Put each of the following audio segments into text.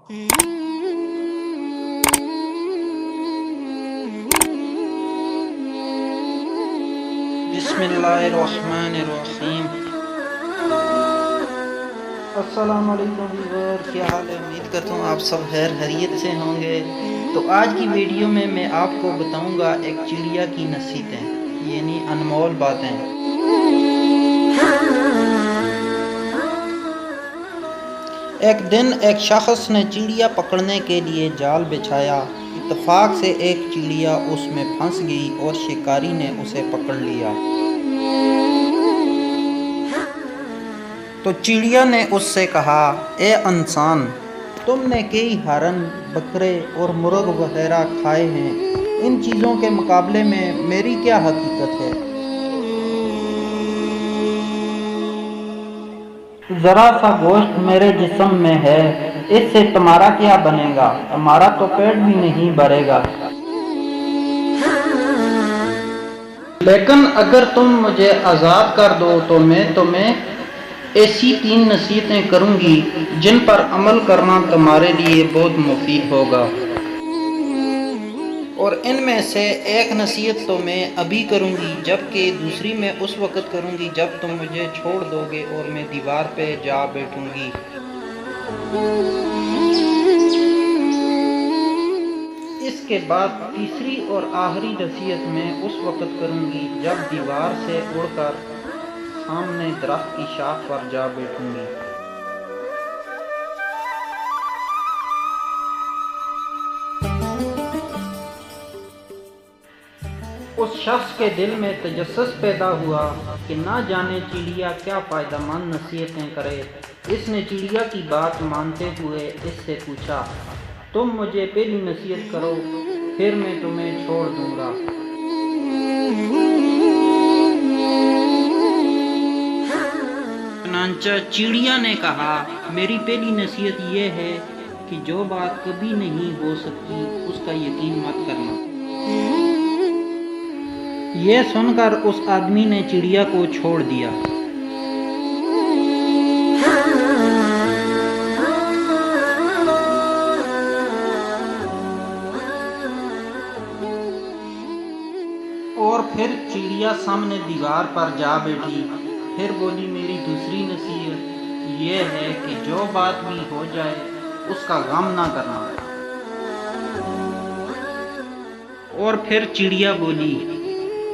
بسم اللہ الرحمن الرحیم۔ السلام علیکم ویور، کیا حال ہے؟ امید کرتا ہوں آپ سب خیر خیریت سے ہوں گے۔ تو آج کی ویڈیو میں آپ کو بتاؤں گا ایک چڑیا کی نصیحتیں، یعنی انمول باتیں۔ ایک دن ایک شخص نے چڑیا پکڑنے کے لیے جال بچھایا۔ اتفاق سے ایک چڑیا اس میں پھنس گئی اور شکاری نے اسے پکڑ لیا۔ تو چڑیا نے اس سے کہا، اے انسان، تم نے کئی ہرن، بکرے اور مرغ وغیرہ کھائے ہیں، ان چیزوں کے مقابلے میں میری کیا حقیقت ہے؟ ذرا سا گوشت میرے جسم میں ہے، اس سے تمہارا کیا بنے گا؟ تمہارا تو پیٹ بھی نہیں بھرے گا۔ لیکن اگر تم مجھے آزاد کر دو تو میں تمہیں ایسی 3 نصیحتیں کروں گی جن پر عمل کرنا تمہارے لیے بہت مفید ہوگا۔ اور ان میں سے ایک نصیحت تو میں ابھی کروں گی، جبکہ دوسری میں اس وقت کروں گی جب تم مجھے چھوڑ دو گے اور میں دیوار پہ جا بیٹھوں گی۔ اس کے بعد تیسری اور آخری نصیحت میں اس وقت کروں گی جب دیوار سے اڑ کر سامنے درخت کی شاخ پر جا بیٹھوں گی۔ اس شخص کے دل میں تجسس پیدا ہوا کہ نہ جانے چڑیا کیا فائدہ مند نصیحتیں کرے۔ اس نے چڑیا کی بات مانتے ہوئے اس سے پوچھا، تم مجھے پہلی نصیحت کرو، پھر میں تمہیں چھوڑ دوں گا۔ چنانچہ چڑیا نے کہا، میری پہلی نصیحت یہ ہے کہ جو بات کبھی نہیں ہو سکتی اس کا یقین مت کرنا۔ یہ سن کر اس آدمی نے چڑیا کو چھوڑ دیا۔ اور پھر چڑیا سامنے دیوار پر جا بیٹھی۔ پھر بولی، میری دوسری نصیحت یہ ہے کہ جو بات بھی ہو جائے اس کا غم نہ کرنا۔ اور پھر چڑیا بولی،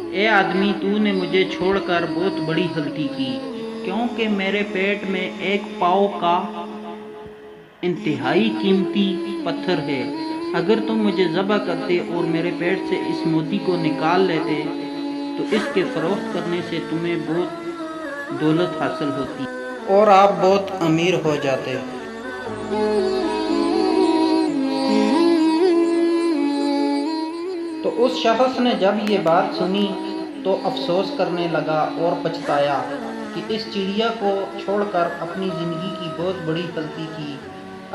اے آدمی، تو نے مجھے چھوڑ کر بہت بڑی غلطی کی، کیونکہ میرے پیٹ میں ایک پاؤ کا انتہائی قیمتی پتھر ہے۔ اگر تم مجھے ذبح کرتے اور میرے پیٹ سے اس موتی کو نکال لیتے تو اس کے فروخت کرنے سے تمہیں بہت دولت حاصل ہوتی اور آپ بہت امیر ہو جاتے۔ تو اس شخص نے جب یہ بات سنی تو افسوس کرنے لگا اور پچھتایا کہ اس چڑیا کو چھوڑ کر اپنی زندگی کی بہت بڑی غلطی کی۔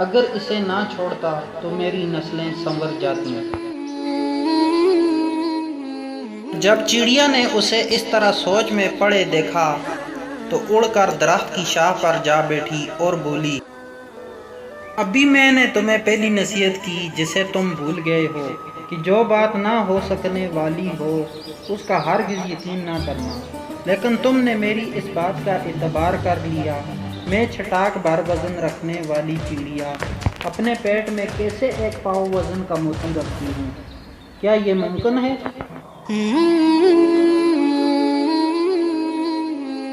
اگر اسے نہ چھوڑتا تو میری نسلیں سنور جاتی۔ جب چڑیا نے اسے اس طرح سوچ میں پڑے دیکھا تو اڑ کر درخت کی شاخ پر جا بیٹھی اور بولی، ابھی میں نے تمہیں پہلی نصیحت کی جسے تم بھول گئے ہو کہ جو بات نہ ہو سکنے والی ہو اس کا ہرگز یقین نہ کرنا، لیکن تم نے میری اس بات کا اعتبار کر لیا۔ میں چھٹاک بھر وزن رکھنے والی چڑیا اپنے پیٹ میں کیسے ایک پاؤ وزن کا موتی رکھتی ہوں؟ کیا یہ ممکن ہے؟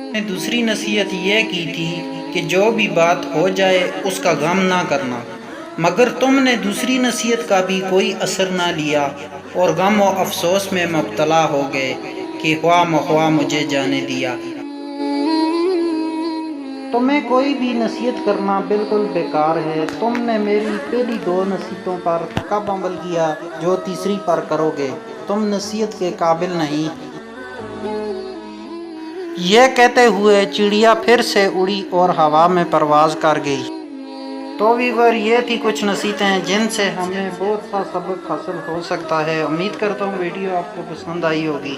میں نے دوسری نصیحت یہ کی تھی کہ جو بھی بات ہو جائے اس کا غم نہ کرنا، مگر تم نے دوسری نصیحت کا بھی کوئی اثر نہ لیا اور غم و افسوس میں مبتلا ہو گئے کہ ہوا مخوا مجھے جانے دیا۔ تمہیں کوئی بھی نصیحت کرنا بالکل بیکار ہے۔ تم نے میری پہلی 2 نصیحتوں پر کب عمل کیا جو تیسری پر کرو گے؟ تم نصیحت کے قابل نہیں۔ یہ کہتے ہوئے چڑیا پھر سے اڑی اور ہوا میں پرواز کر گئی۔ تو ویور، یہ تھی کچھ نصیحتیں جن سے ہمیں بہت سا سبق حاصل ہو سکتا ہے۔ امید کرتا ہوں ویڈیو آپ کو پسند آئی ہوگی۔